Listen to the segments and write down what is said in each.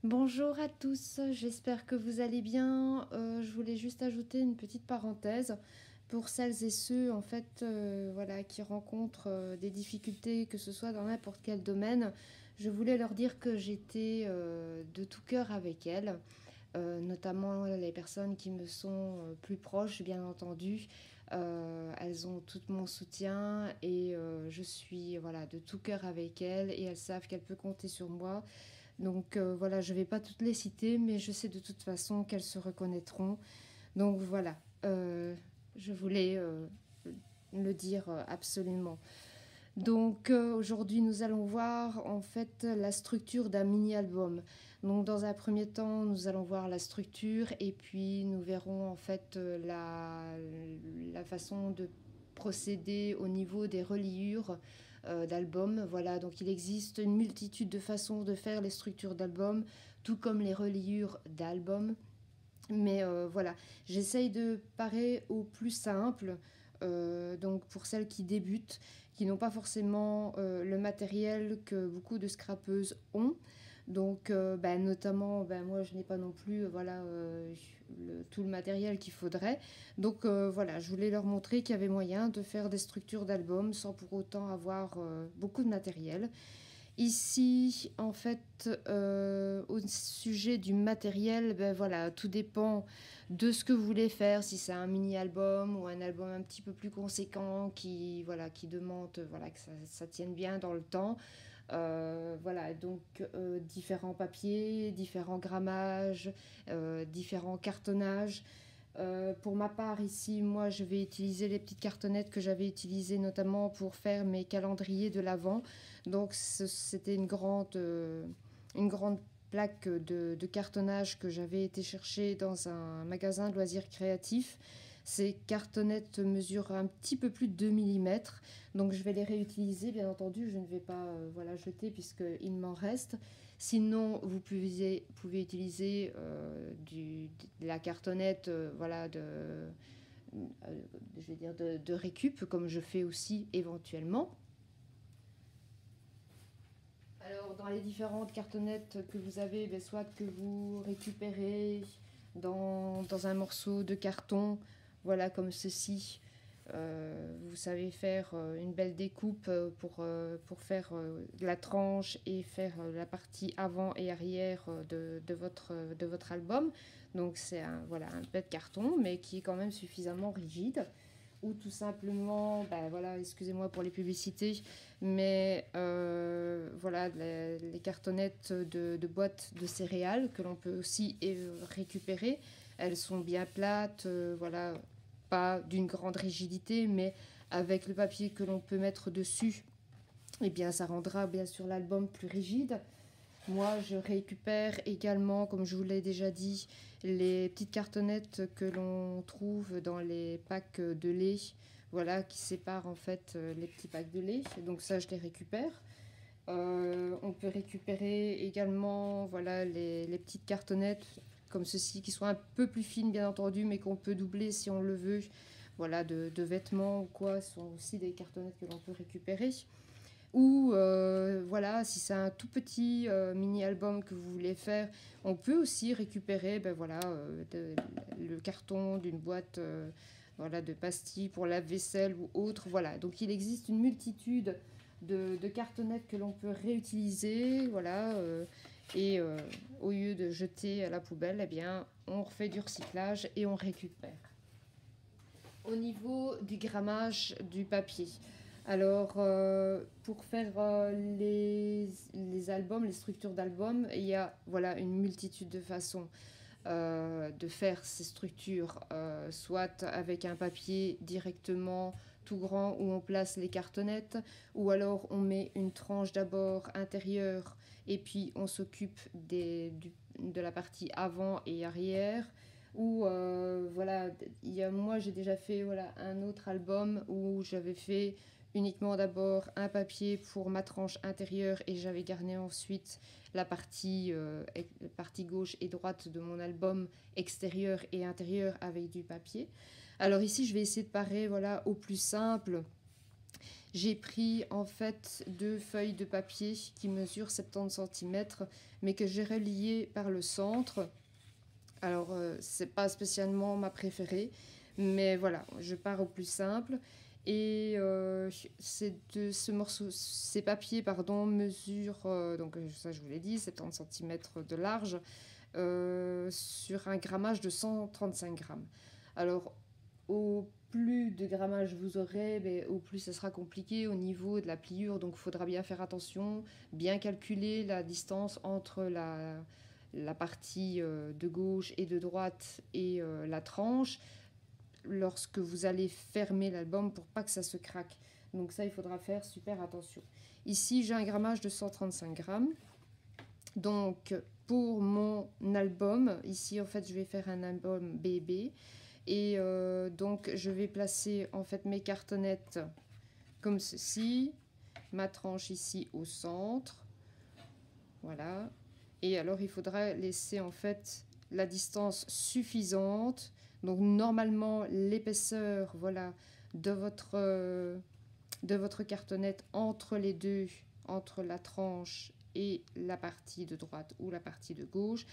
Bonjour à tous, j'espère que vous allez bien. Je voulais juste ajouter une petite parenthèse pour celles et ceux en fait voilà, qui rencontrent des difficultés, que ce soit dans n'importe quel domaine. Je voulais leur dire que j'étais de tout cœur avec elles, notamment les personnes qui me sont plus proches, bien entendu. Elles ont tout mon soutien et je suis voilà, de tout cœur avec elles et elles savent qu'elles peuvent compter sur moi. Donc voilà, je ne vais pas toutes les citer, mais je sais de toute façon qu'elles se reconnaîtront. Donc voilà, je voulais le dire absolument. Donc aujourd'hui, nous allons voir en fait la structure d'un mini-album. Donc dans un premier temps, nous allons voir la structure et puis nous verrons en fait la façon de procéder au niveau des reliures d'albums. Voilà, donc il existe une multitude de façons de faire les structures d'albums, tout comme les reliures d'albums. Mais voilà, j'essaye de parer au plus simple, donc pour celles qui débutent, qui n'ont pas forcément le matériel que beaucoup de scrapeuses ont. Donc, notamment, moi, je n'ai pas non plus voilà, tout le matériel qu'il faudrait. Donc, voilà, je voulais leur montrer qu'il y avait moyen de faire des structures d'albums sans pour autant avoir beaucoup de matériel. Ici, en fait, au sujet du matériel, ben voilà, tout dépend de ce que vous voulez faire. Si c'est un mini-album ou un album un petit peu plus conséquent qui, voilà, qui demande voilà, que ça tienne bien dans le temps. Voilà, donc différents papiers, différents grammages, différents cartonnages. Pour ma part, ici, moi, je vais utiliser les petites cartonnettes que j'avais utilisées notamment pour faire mes calendriers de l'Avent. Donc, c'était une grande plaque de cartonnage que j'avais été chercher dans un magasin de loisirs créatifs. Ces cartonnettes mesurent un petit peu plus de 2 millimètres. Donc, je vais les réutiliser, bien entendu. Je ne vais pas voilà, jeter puisqu'il m'en reste. Sinon, pouvez utiliser de la cartonnette voilà, je vais dire de récup, comme je fais aussi éventuellement. Alors, dans les différentes cartonnettes que vous avez, ben, soit que vous récupérez dans un morceau de carton, voilà, comme ceci. Vous savez faire une belle découpe pour faire la tranche et faire la partie avant et arrière de votre album. Donc c'est voilà, un bête carton, mais qui est quand même suffisamment rigide. Ou tout simplement, ben voilà, excusez-moi pour les publicités, mais voilà, les cartonnettes de boîtes de céréales que l'on peut aussi récupérer. Elles sont bien plates, voilà, pas d'une grande rigidité, mais avec le papier que l'on peut mettre dessus, eh bien, ça rendra bien sûr l'album plus rigide. Moi, je récupère également, comme je vous l'ai déjà dit, les petites cartonnettes que l'on trouve dans les packs de lait, voilà, qui séparent en fait les petits packs de lait. Donc ça, je les récupère. On peut récupérer également voilà, les petites cartonnettes comme ceci, qui sont un peu plus fines bien entendu, mais qu'on peut doubler si on le veut. Voilà, de vêtements ou quoi, ce sont aussi des cartonnettes que l'on peut récupérer. Ou voilà, si c'est un tout petit mini-album que vous voulez faire, on peut aussi récupérer ben, voilà, le carton d'une boîte voilà, de pastilles pour lave-vaisselle ou autre. Voilà, donc il existe une multitude de cartonnettes que l'on peut réutiliser. Voilà, et au lieu de jeter à la poubelle, eh bien, on refait du recyclage et on récupère. Au niveau du grammage du papier. Alors, pour faire les albums, les structures d'albums, il y a voilà, une multitude de façons de faire ces structures, soit avec un papier directement tout grand où on place les cartonnettes, ou alors on met une tranche d'abord intérieure et puis on s'occupe de la partie avant et arrière. Ou voilà, moi j'ai déjà fait voilà, un autre album où j'avais fait uniquement d'abord un papier pour ma tranche intérieure et j'avais garni ensuite la partie gauche et droite de mon album extérieur et intérieur avec du papier. Alors ici, je vais essayer de parer voilà, au plus simple. j'ai pris en fait 2 feuilles de papier qui mesurent 70 cm, mais que j'ai reliées par le centre. Alors, c'est pas spécialement ma préférée, mais voilà, je pars au plus simple. Et ces papiers, pardon, mesurent, donc ça je vous l'ai dit, 70 cm de large, sur un grammage de 135 grammes. Alors, au plus de grammage vous aurez, mais au plus ça sera compliqué au niveau de la pliure. Donc, il faudra bien faire attention, bien calculer la distance entre la partie de gauche et de droite et la tranche lorsque vous allez fermer l'album pour pas que ça se craque. Donc ça, il faudra faire super attention. Ici, j'ai un grammage de 135 grammes. Donc, pour mon album, ici, en fait, je vais faire un album bébé. Et donc, je vais placer, en fait, mes cartonnettes comme ceci. Ma tranche ici au centre. Voilà. Et alors, il faudra laisser, en fait, la distance suffisante. Donc, normalement, l'épaisseur, voilà, de votre cartonnette entre les deux, entre la tranche et la partie de droite ou la partie de gauche,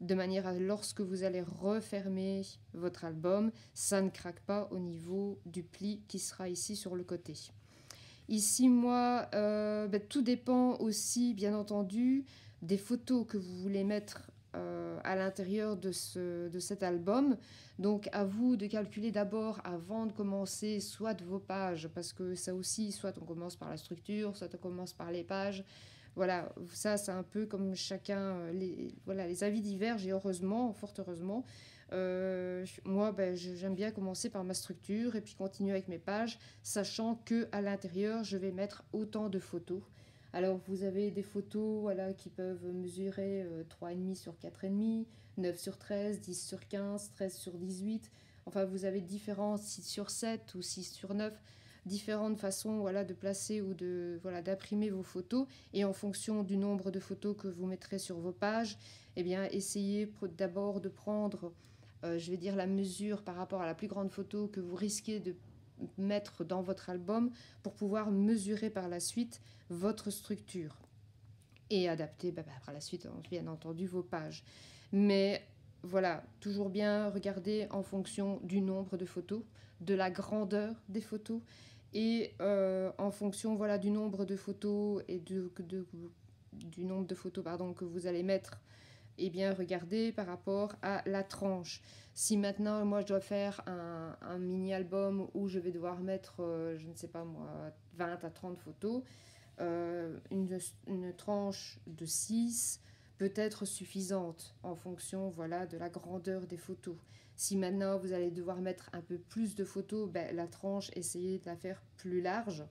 de manière à lorsque vous allez refermer votre album, ça ne craque pas au niveau du pli qui sera ici sur le côté. Ici, moi, tout dépend aussi, bien entendu, des photos que vous voulez mettre à l'intérieur de cet album. Donc, à vous de calculer d'abord, avant de commencer, soit vos pages, parce que ça aussi, soit on commence par la structure, soit on commence par les pages. Voilà, ça c'est un peu comme chacun, les avis divergent et heureusement, fort heureusement. Moi, j'aime bien commencer par ma structure et puis continuer avec mes pages, sachant que à l'intérieur, je vais mettre autant de photos. Alors, vous avez des photos voilà, qui peuvent mesurer 3,5 sur 4,5, 9 sur 13, 10 sur 15, 13 sur 18. Enfin, vous avez différents 6 sur 7 ou 6 sur 9, différentes façons voilà, de placer ou d'imprimer vos photos. Et en fonction du nombre de photos que vous mettrez sur vos pages, eh bien, essayez d'abord de prendre je vais dire la mesure par rapport à la plus grande photo que vous risquez de mettre dans votre album pour pouvoir mesurer par la suite votre structure et adapter par la suite bien entendu vos pages. Mais voilà, toujours bien regarder en fonction du nombre de photos, de la grandeur des photos et en fonction voilà, du nombre de photos et du nombre de photos que vous allez mettre. Et bien regardez par rapport à la tranche. Si maintenant moi je dois faire un mini-album où je vais devoir mettre, je ne sais pas moi, 20 à 30 photos, une tranche de 6 peut être suffisante en fonction voilà, de la grandeur des photos. Si maintenant vous allez devoir mettre un peu plus de photos, la tranche, essayez de la faire plus large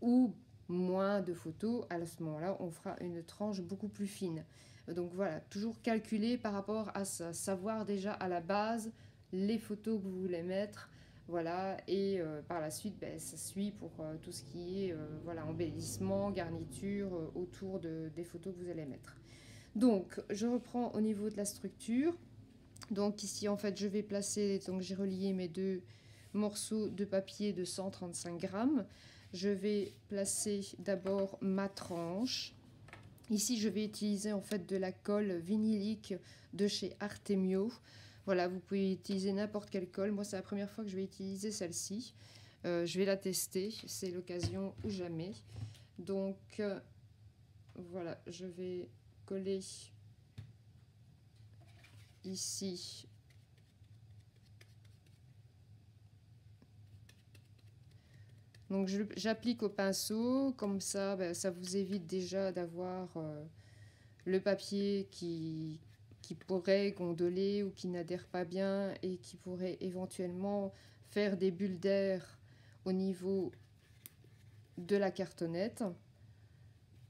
ou moins de photos. À ce moment-là, on fera une tranche beaucoup plus fine. Donc voilà, toujours calculer par rapport à ça, savoir déjà à la base les photos que vous voulez mettre, voilà, et par la suite, ça suit pour tout ce qui est voilà, embellissement, garniture autour des photos que vous allez mettre. Donc, je reprends au niveau de la structure. Donc ici, en fait, je vais placer, donc j'ai relié mes 2 morceaux de papier de 135 grammes. Je vais placer d'abord ma tranche. Ici, je vais utiliser en fait de la colle vinylique de chez Artemio. Voilà, vous pouvez utiliser n'importe quelle colle. Moi, c'est la première fois que je vais utiliser celle-ci. Je vais la tester, c'est l'occasion ou jamais. Donc, voilà, je vais coller ici. Donc, j'applique au pinceau, comme ça, ça vous évite déjà d'avoir le papier qui pourrait gondoler ou qui n'adhère pas bien et qui pourrait éventuellement faire des bulles d'air au niveau de la cartonnette.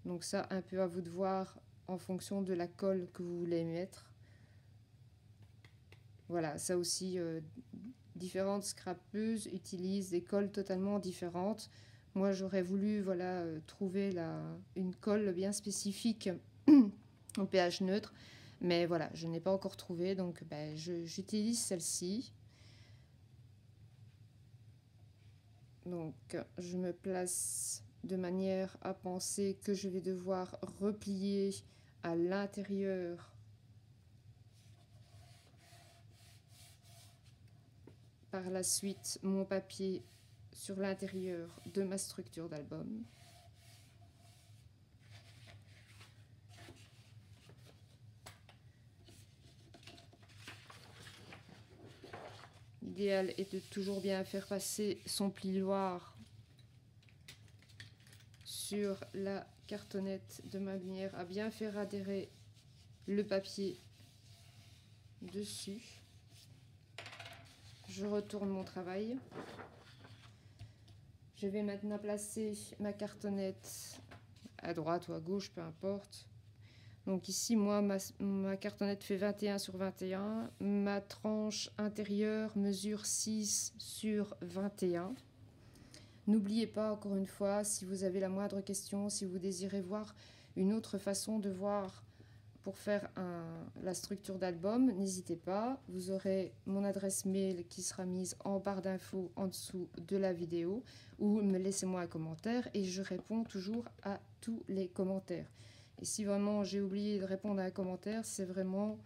Donc ça, un peu à vous de voir en fonction de la colle que vous voulez mettre. Voilà, ça aussi, différentes scrapeuses utilisent des colles totalement différentes. Moi, j'aurais voulu voilà, trouver une colle bien spécifique en pH neutre. Mais voilà, je n'ai pas encore trouvé, donc j'utilise celle-ci. Donc je me place de manière à penser que je vais devoir replier à l'intérieur par la suite mon papier sur l'intérieur de ma structure d'album. L'idéal est de toujours bien faire passer son plioir sur la cartonnette de manière à bien faire adhérer le papier dessus. Je retourne mon travail. Je vais maintenant placer ma cartonnette à droite ou à gauche, peu importe. Donc ici, moi, ma cartonnette fait 21 sur 21. Ma tranche intérieure mesure 6 sur 21. N'oubliez pas, encore une fois, si vous avez la moindre question, si vous désirez voir une autre façon de voir pour faire la structure d'album, n'hésitez pas. Vous aurez mon adresse mail qui sera mise en barre d'infos en dessous de la vidéo, ou me laissez-moi un commentaire et je réponds toujours à tous les commentaires. Et si vraiment j'ai oublié de répondre à un commentaire, c'est vraiment,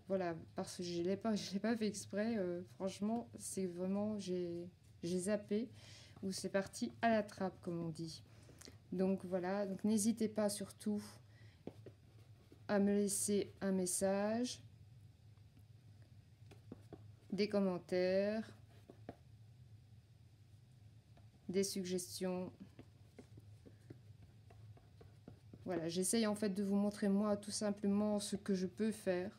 voilà, parce que je l'ai pas fait exprès, franchement, c'est vraiment, j'ai zappé, ou c'est parti à la trappe, comme on dit. Donc voilà, donc n'hésitez pas surtout à me laisser un message, des commentaires, des suggestions. Voilà, j'essaye en fait de vous montrer moi tout simplement ce que je peux faire,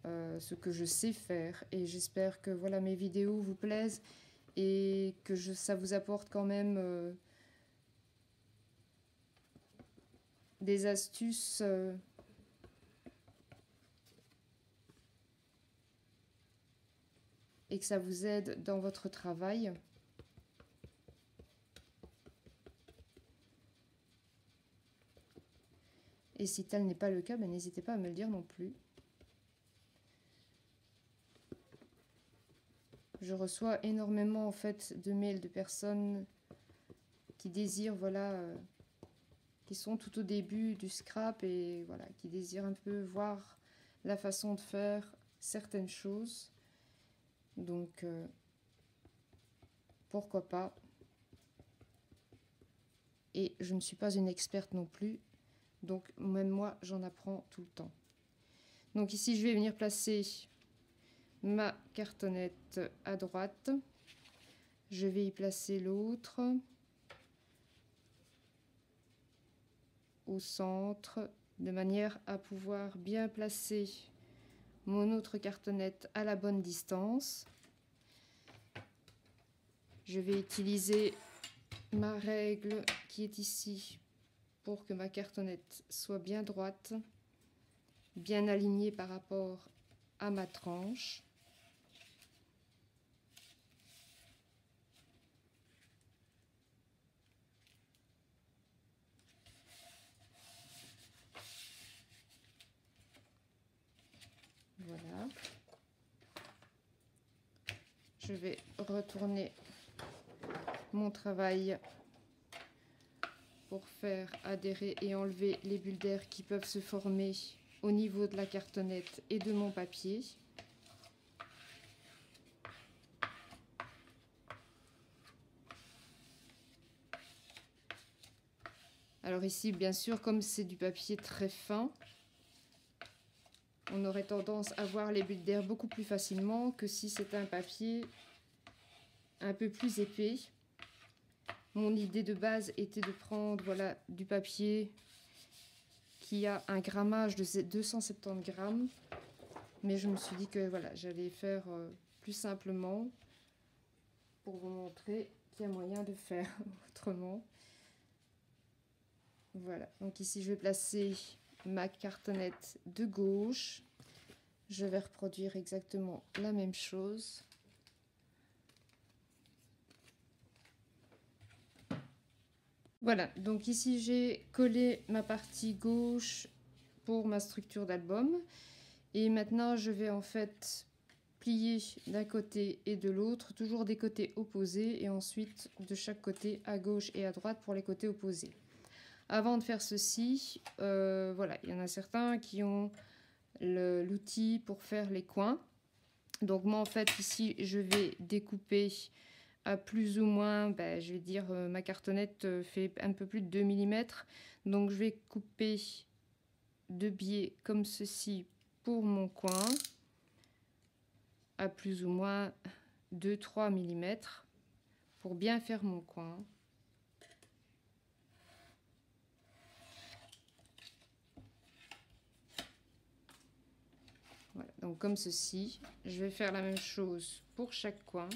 ce que je sais faire, et j'espère que voilà mes vidéos vous plaisent et que ça vous apporte quand même des astuces et que ça vous aide dans votre travail. Et si tel n'est pas le cas, ben, n'hésitez pas à me le dire non plus. Je reçois énormément en fait de mails de personnes qui désirent, voilà, qui sont tout au début du scrap et voilà, qui désirent un peu voir la façon de faire certaines choses. Donc, pourquoi pas. Et je ne suis pas une experte non plus. Donc, même moi, j'en apprends tout le temps. Donc ici, je vais venir placer ma cartonnette à droite. Je vais y placer l'autre au centre, de manière à pouvoir bien placer mon autre cartonnette à la bonne distance. Je vais utiliser ma règle qui est ici pour que ma cartonnette soit bien droite, bien alignée par rapport à ma tranche. Voilà. Je vais retourner mon travail pour faire adhérer et enlever les bulles d'air qui peuvent se former au niveau de la cartonnette et de mon papier. Alors ici, bien sûr, comme c'est du papier très fin, on aurait tendance à voir les bulles d'air beaucoup plus facilement que si c'était un papier un peu plus épais. Mon idée de base était de prendre voilà, du papier qui a un grammage de 270 grammes. Mais je me suis dit que voilà, j'allais faire plus simplement pour vous montrer qu'il y a moyen de faire autrement. Voilà, donc ici je vais placer ma cartonnette de gauche. Je vais reproduire exactement la même chose. Voilà, donc ici j'ai collé ma partie gauche pour ma structure d'album. Et maintenant je vais en fait plier d'un côté et de l'autre, toujours des côtés opposés, et ensuite de chaque côté à gauche et à droite pour les côtés opposés. Avant de faire ceci, voilà, il y en a certains qui ont l'outil pour faire les coins. Donc moi en fait ici je vais découper à plus ou moins, je vais dire ma cartonnette fait un peu plus de 2 mm. Donc je vais couper de biais comme ceci pour mon coin à plus ou moins 2-3 mm pour bien faire mon coin. Voilà, donc comme ceci, je vais faire la même chose pour chaque coin.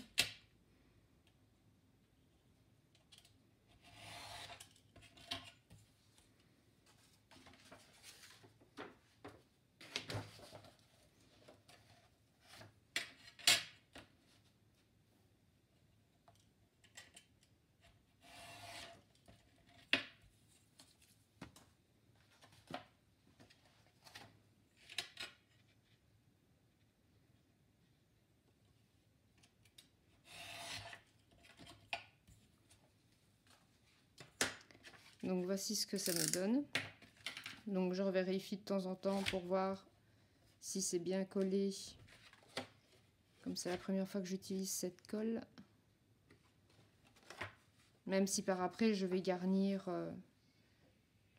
Donc voici ce que ça me donne. Donc je revérifie de temps en temps pour voir si c'est bien collé. Comme c'est la première fois que j'utilise cette colle. Même si par après je vais garnir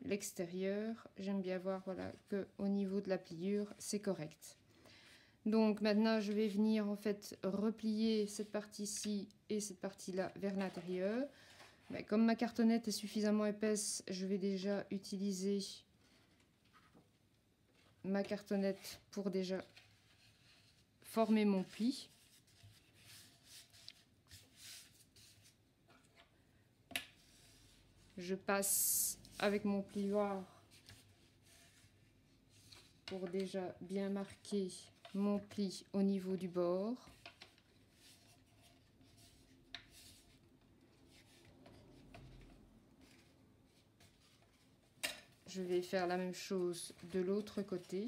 l'extérieur, j'aime bien voir voilà, que au niveau de la pliure c'est correct. Donc maintenant je vais venir en fait replier cette partie-ci et cette partie-là vers l'intérieur. Mais comme ma cartonnette est suffisamment épaisse, je vais déjà utiliser ma cartonnette pour déjà former mon pli. Je passe avec mon plioir pour déjà bien marquer mon pli au niveau du bord. Je vais faire la même chose de l'autre côté.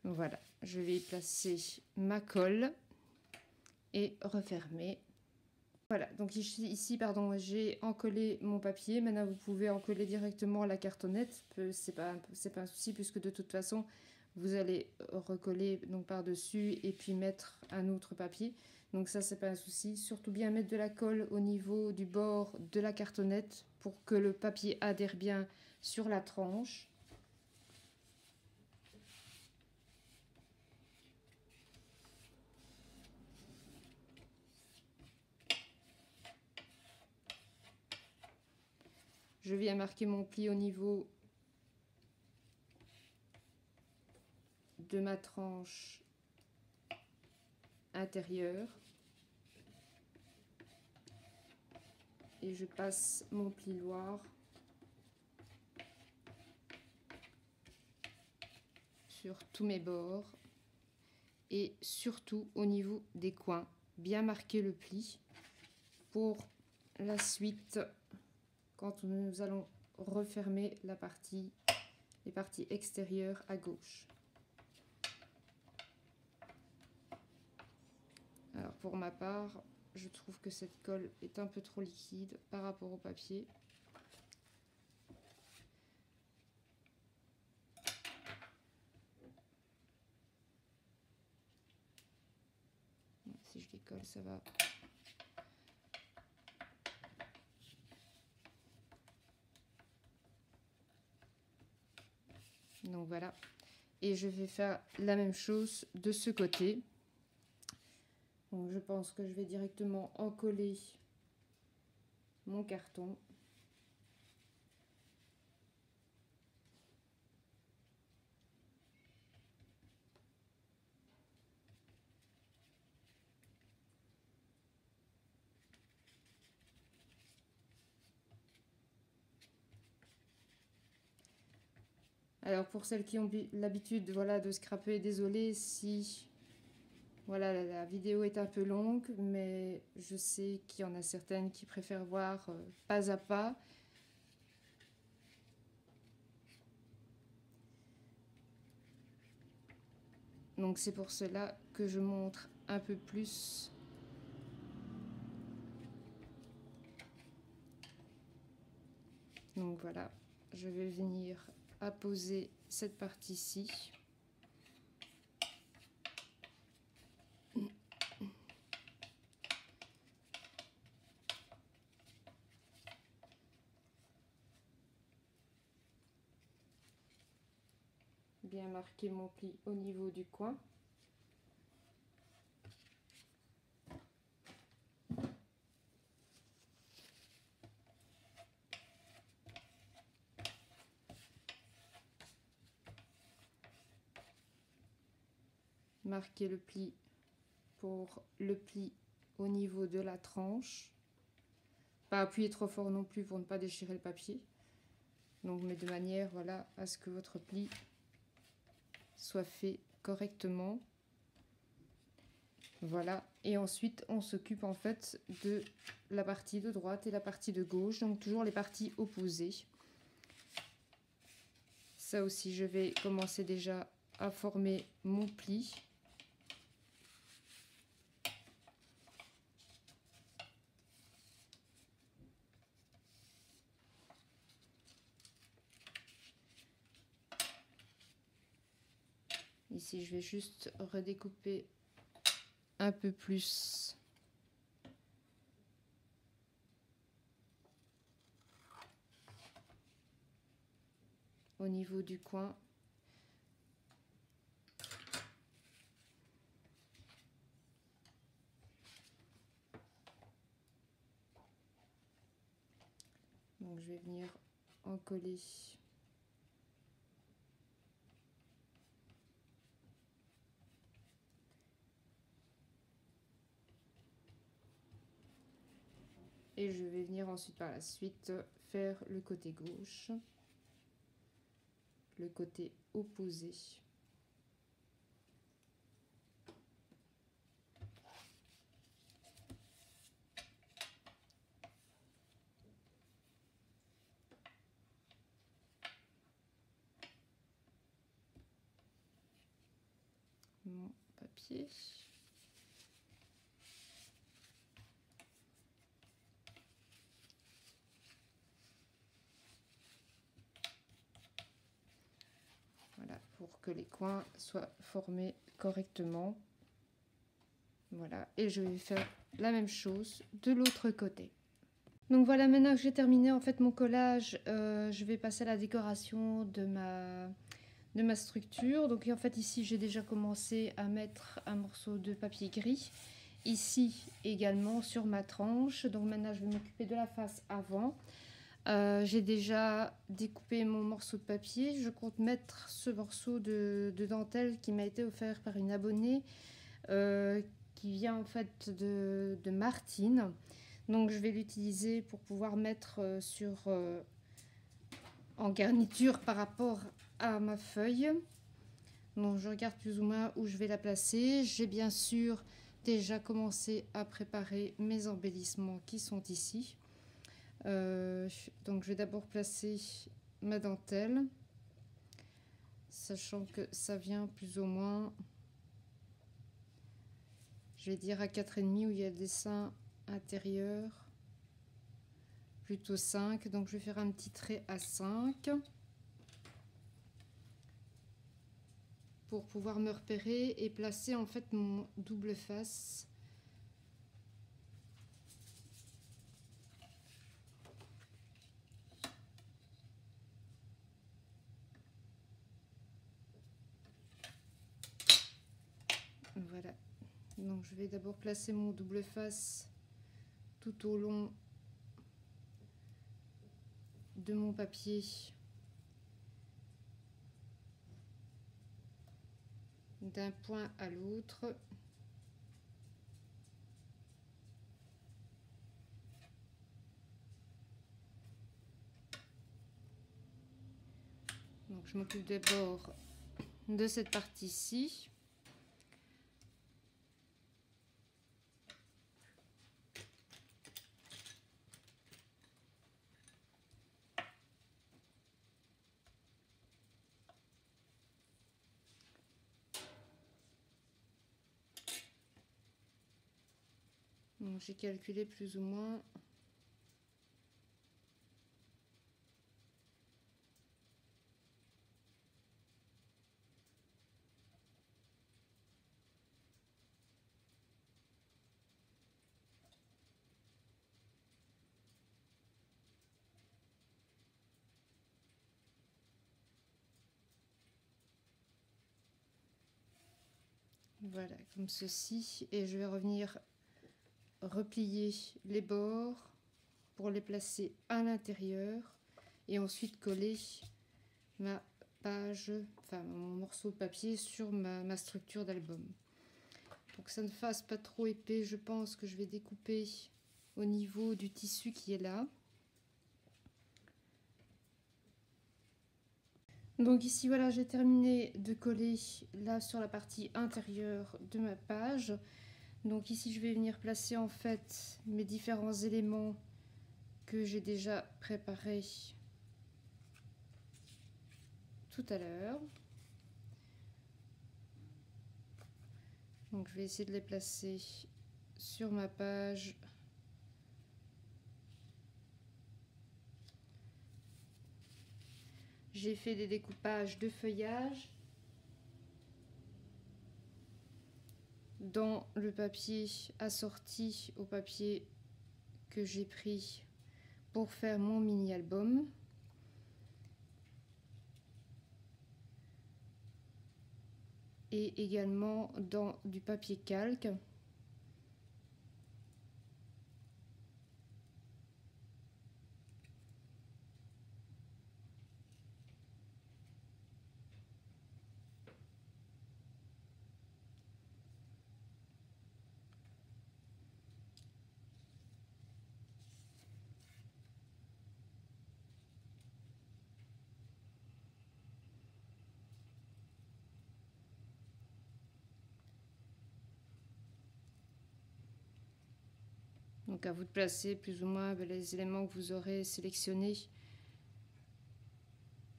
Voilà, je vais placer ma colle et refermer. Voilà, donc ici pardon, j'ai encollé mon papier. Maintenant, vous pouvez encoller directement la cartonnette. C'est pas un souci puisque de toute façon, vous allez recoller donc par-dessus et puis mettre un autre papier. Donc ça, c'est pas un souci. Surtout bien mettre de la colle au niveau du bord de la cartonnette pour que le papier adhère bien sur la tranche. Je viens marquer mon pli au niveau de ma tranche intérieure. Et je passe mon plioir sur tous mes bords. Et surtout au niveau des coins. Bien marquer le pli pour la suite quand nous allons refermer les parties extérieures à gauche. Alors pour ma part, je trouve que cette colle est un peu trop liquide par rapport au papier. Si je décolle, ça va. Donc voilà. Et je vais faire la même chose de ce côté. Donc je pense que je vais directement encoller mon carton. Alors pour celles qui ont l'habitude voilà, de scraper, désolé si voilà, la vidéo est un peu longue, mais je sais qu'il y en a certaines qui préfèrent voir pas à pas. Donc c'est pour cela que je montre un peu plus. Donc voilà, je vais venir apposer cette partie-ci. Bien marquer mon pli au niveau du coin. Marquer le pli pour le pli au niveau de la tranche. Pas appuyer trop fort non plus pour ne pas déchirer le papier. Donc, mais de manière voilà, à ce que votre pli soit fait correctement. Voilà, et ensuite on s'occupe en fait de la partie de droite et la partie de gauche, donc toujours les parties opposées. Ça aussi, je vais commencer déjà à former mon pli. Ici, je vais juste redécouper un peu plus. Au niveau du coin. Donc je vais venir en coller. Et je vais venir ensuite par la suite faire le côté gauche, le côté opposé. Mon papier. Voilà, pour que les coins soient formés correctement. Voilà, et je vais faire la même chose de l'autre côté. Donc voilà, maintenant que j'ai terminé en fait mon collage, je vais passer à la décoration de ma structure. Donc en fait ici j'ai déjà commencé à mettre un morceau de papier gris. Ici également sur ma tranche. Donc maintenant je vais m'occuper de la face avant. J'ai déjà découpé mon morceau de papier. Je compte mettre ce morceau de dentelle qui m'a été offert par une abonnée qui vient en fait de Martine. Donc je vais l'utiliser pour pouvoir mettre en garniture par rapport à ma feuille. Donc je regarde plus ou moins où je vais la placer. J'ai bien sûr déjà commencé à préparer mes embellissements qui sont ici. Donc je vais d'abord placer ma dentelle, sachant que ça vient plus ou moins, je vais dire à 4,5 où il y a le dessin intérieur, plutôt 5. Donc je vais faire un petit trait à 5 pour pouvoir me repérer et placer en fait mon double face. Voilà, donc je vais d'abord placer mon double face tout au long de mon papier d'un point à l'autre. Donc Je m'occupe d'abord de cette partie-ci. Donc j'ai calculé plus ou moins. Voilà, comme ceci. Et je vais revenir replier les bords pour les placer à l'intérieur et ensuite coller ma page, enfin mon morceau de papier sur ma structure d'album. Pour que ça ne fasse pas trop épais, je pense que je vais découper au niveau du tissu qui est là. Donc ici, voilà, j'ai terminé de coller là sur la partie intérieure de ma page. Donc ici, je vais venir placer en fait mes différents éléments que j'ai déjà préparés tout à l'heure. Donc je vais essayer de les placer sur ma page. J'ai fait des découpages de feuillage dans le papier assorti au papier que j'ai pris pour faire mon mini album. Et également dans du papier calque. Donc à vous de placer plus ou moins les éléments que vous aurez sélectionnés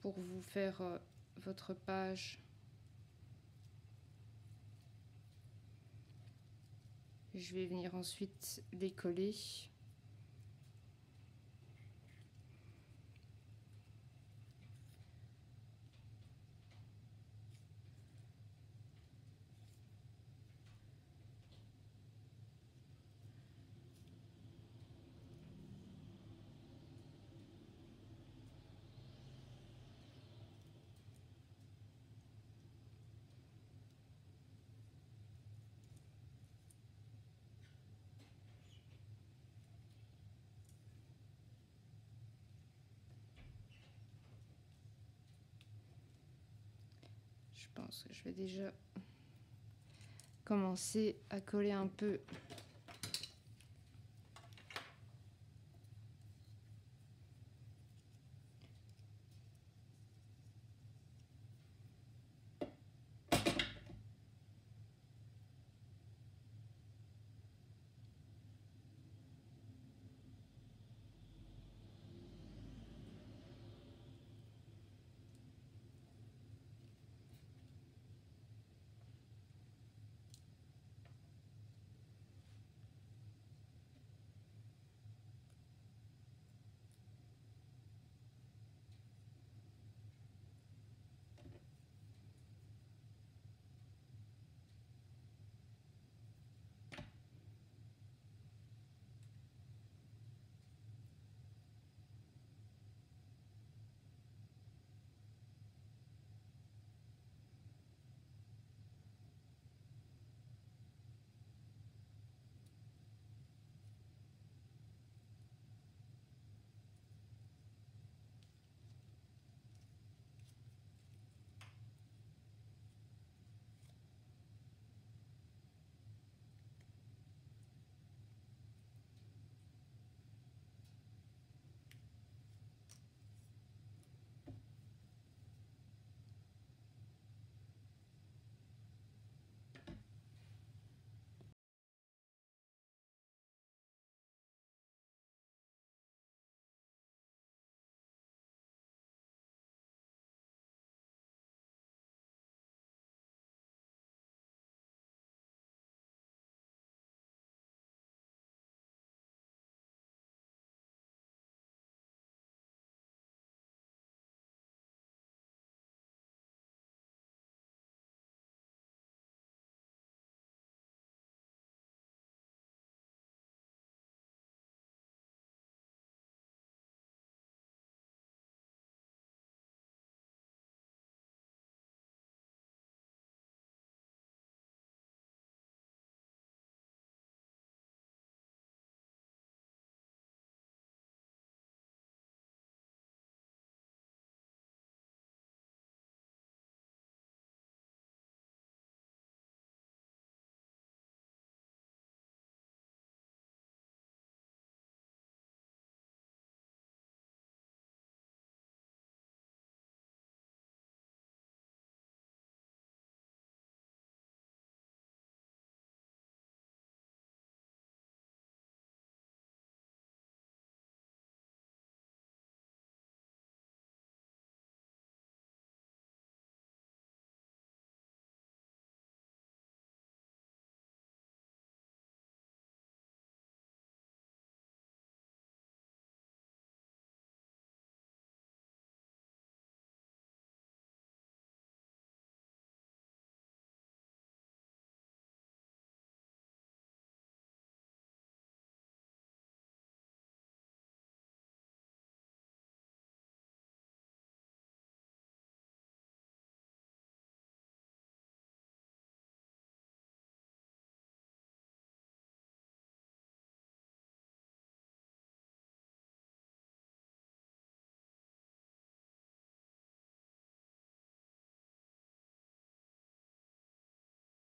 pour vous faire votre page. Je vais venir ensuite les coller. Je pense que je vais déjà commencer à coller un peu .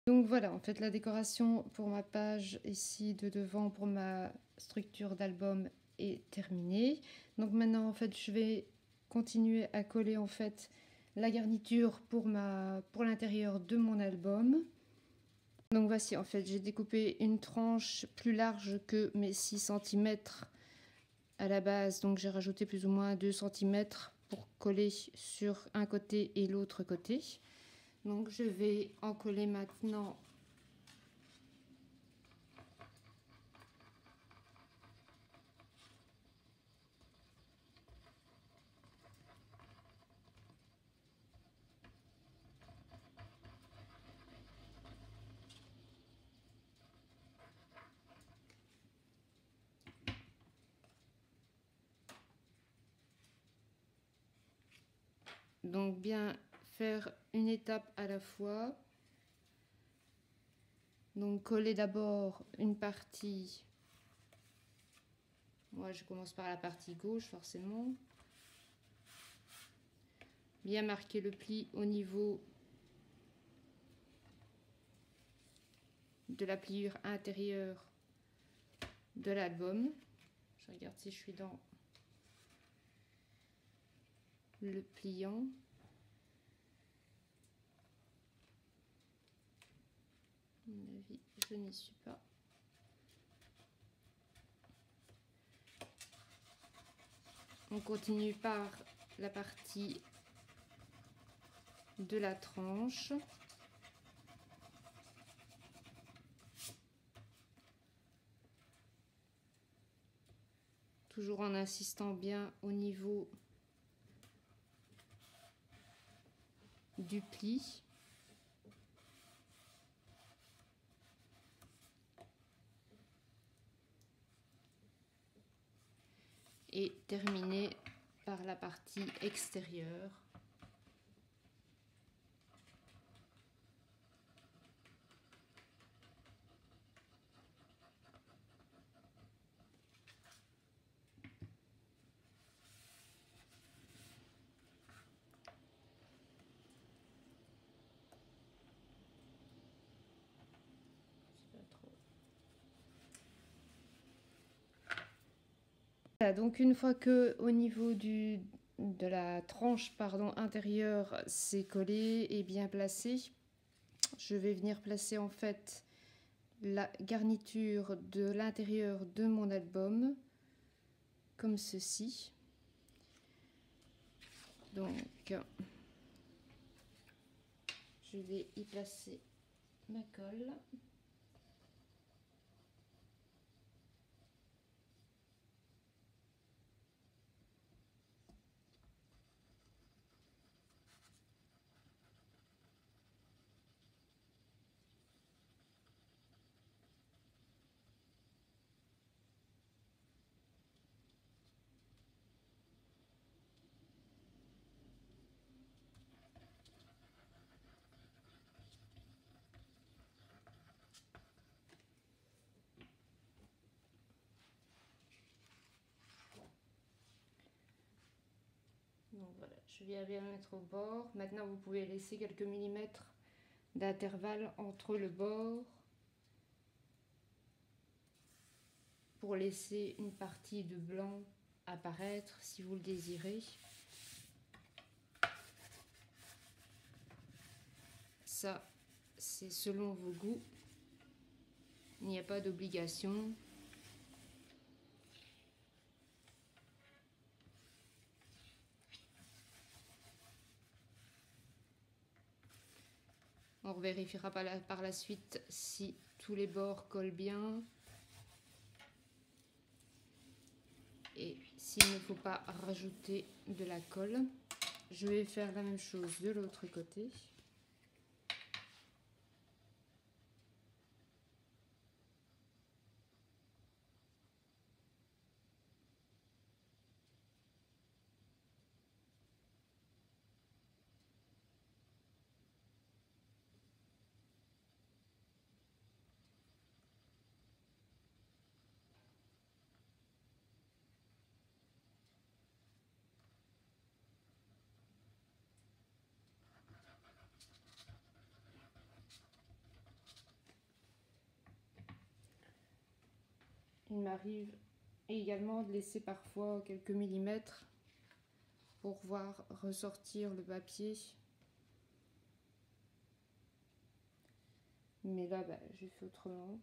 Donc voilà, en fait, la décoration pour ma page ici de devant, pour ma structure d'album est terminée. Donc maintenant, en fait, je vais continuer à coller en fait la garniture pour l'intérieur de mon album. Donc voici, en fait, j'ai découpé une tranche plus large que mes 6 cm à la base. Donc j'ai rajouté plus ou moins 2 cm pour coller sur un côté et l'autre côté. Donc je vais en coller maintenant donc bien faire une étape à la fois. Donc coller d'abord une partie. Moi je commence par la partie gauche forcément. Bien marquer le pli au niveau de la pliure intérieure de l'album. Je regarde si je suis dans le pliant. À mon avis, je n'y suis pas. On continue par la partie de la tranche. Toujours en insistant bien au niveau du pli. Et terminer par la partie extérieure. Donc une fois que au niveau de la tranche intérieure c'est collé et bien placé, je vais venir placer en fait la garniture de l'intérieur de mon album comme ceci. Donc je vais y placer ma colle. Donc voilà, je viens bien mettre au bord. Maintenant, vous pouvez laisser quelques millimètres d'intervalle entre le bord pour laisser une partie de blanc apparaître si vous le désirez. Ça, c'est selon vos goûts. Il n'y a pas d'obligation. On vérifiera par la suite si tous les bords collent bien. Et s'il ne faut pas rajouter de la colle. Je vais faire la même chose de l'autre côté. il m'arrive également de laisser parfois quelques millimètres pour voir ressortir le papier. Mais là, j'ai fait autrement.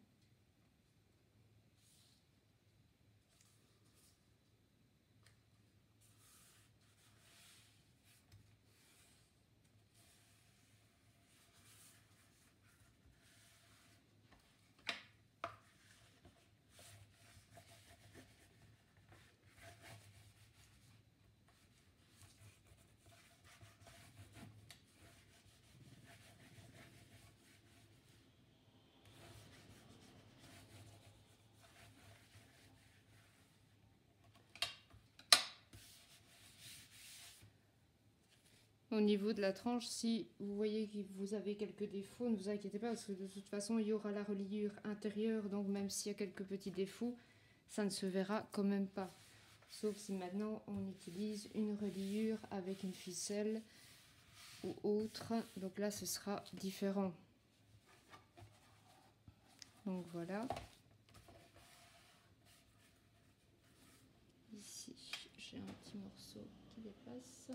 Au niveau de la tranche, si vous voyez que vous avez quelques défauts, ne vous inquiétez pas, parce que de toute façon, il y aura la reliure intérieure, donc même s'il y a quelques petits défauts, ça ne se verra quand même pas. Sauf si maintenant on utilise une reliure avec une ficelle ou autre, donc là ce sera différent. Donc voilà. Ici, j'ai un petit morceau qui dépasse.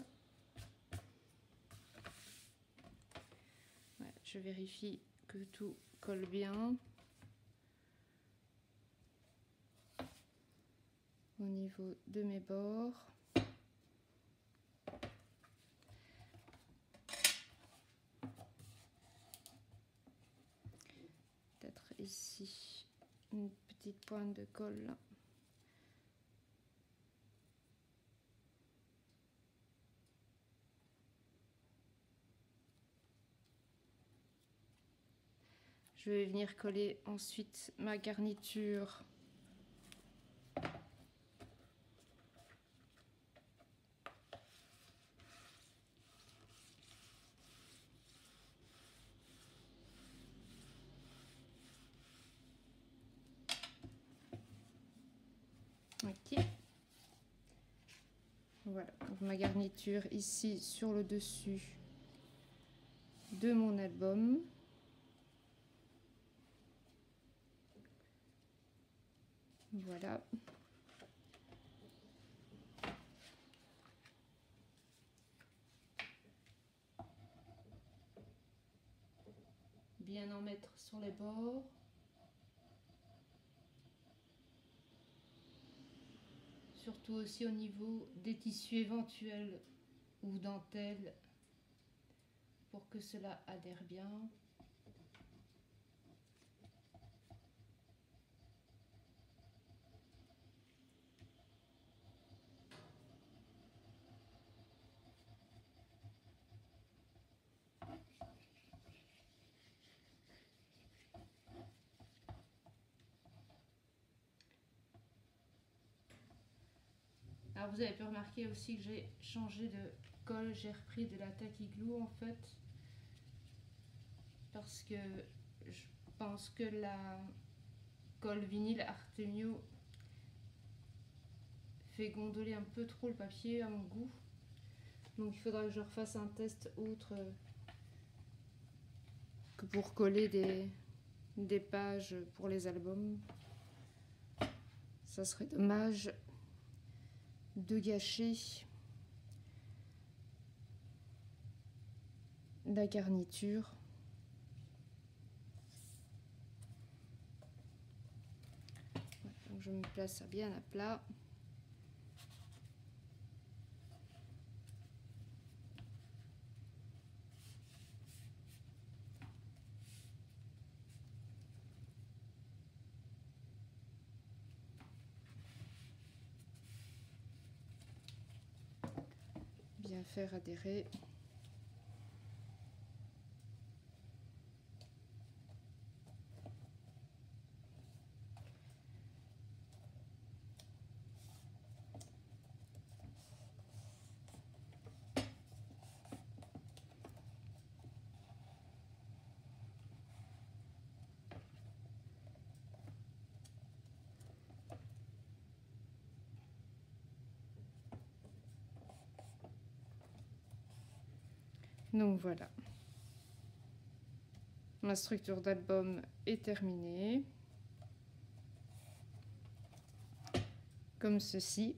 Ouais, je vérifie que tout colle bien. Au niveau de mes bords. Peut-être ici une petite pointe de colle. Je vais venir coller ensuite ma garniture. Ok. Voilà, donc ma garniture ici sur le dessus de mon album. Voilà. Bien en mettre sur les bords. Surtout aussi au niveau des tissus éventuels ou dentelles pour que cela adhère bien. Alors vous avez pu remarquer aussi que j'ai changé de colle, j'ai repris de la Tacky Glue en fait, parce que je pense que la colle vinyle Artemio fait gondoler un peu trop le papier à mon goût. Donc il faudra que je refasse un test autre que pour coller des pages pour les albums. Ça serait dommage de gâcher la garniture. Donc je me place ça bien à plat. Bien faire adhérer. Donc voilà, ma structure d'album est terminée. comme ceci.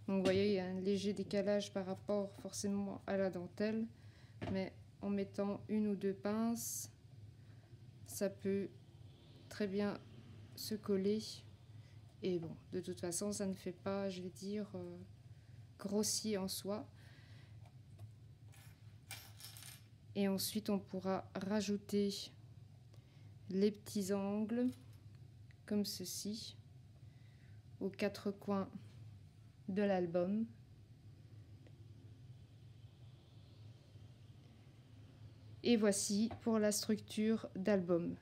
Donc vous voyez, il y a un léger décalage par rapport forcément à la dentelle, mais en mettant une ou deux pinces, ça peut très bien se coller. Et bon, de toute façon, ça ne fait pas, je vais dire, grossier en soi. Et ensuite, on pourra rajouter les petits angles, comme ceci, aux quatre coins de l'album. Et voici pour la structure d'album.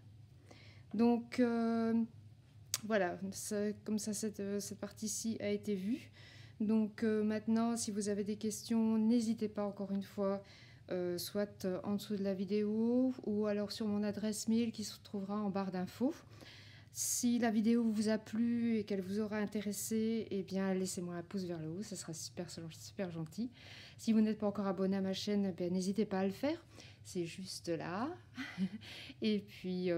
Donc voilà, comme ça cette partie-ci a été vue. Donc maintenant, si vous avez des questions, n'hésitez pas encore une fois, soit en dessous de la vidéo ou alors sur mon adresse mail qui se trouvera en barre d'infos. Si la vidéo vous a plu et qu'elle vous aura intéressé, eh bien laissez-moi un pouce vers le haut, ça sera super gentil. Si vous n'êtes pas encore abonné à ma chaîne, n'hésitez pas à le faire, c'est juste là. Et puis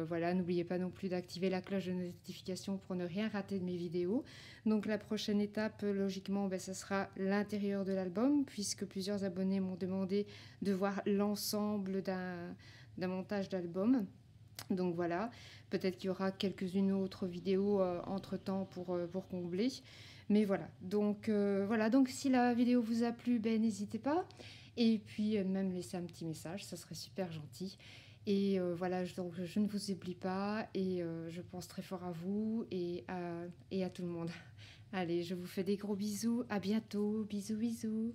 voilà, n'oubliez pas non plus d'activer la cloche de notification pour ne rien rater de mes vidéos. Donc la prochaine étape, logiquement, ça sera l'intérieur de l'album, puisque plusieurs abonnés m'ont demandé de voir l'ensemble d'un montage d'album. Donc voilà, peut-être qu'il y aura quelques-unes autres vidéos entre-temps pour combler. Mais voilà, donc si la vidéo vous a plu, n'hésitez pas. Et puis même laisser un petit message, ça serait super gentil. Et voilà, donc je ne vous oublie pas et je pense très fort à vous et à tout le monde. Allez, je vous fais des gros bisous, à bientôt, bisous bisous.